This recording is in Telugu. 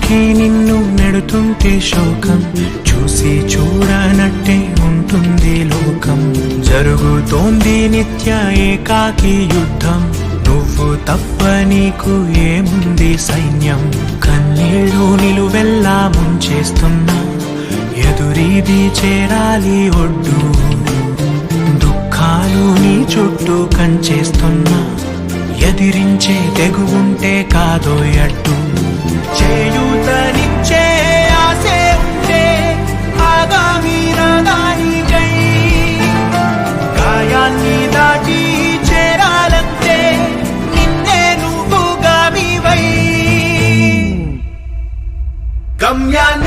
వెనకే నిన్ను నెడుతుంటే శోకం, చూసి చూడనట్టే ఉంటుంది లోకం. జరుగుతోంది నిత్య ఏకాకి యుద్ధం, నువ్వు తప్ప నీకు ఏముంది సైన్యం. కన్నీళ్ళు నిలువెల్లా ముంచేస్తున్నా, ఎదురీది చేరాలి ఒడ్డు. దుఃఖాలు నీ చుట్టూ కంచేస్తున్నా, ఎదిరించే తెగువుంటే కాదో అడ్డు. చేయూతనిచ్చే ఆసే ఉంటే ఆగామి రాగానికై, గాయాన్ని దాటి చేరాలంటే నిన్నే నువ్వు గామివై. గమ్యాన్ని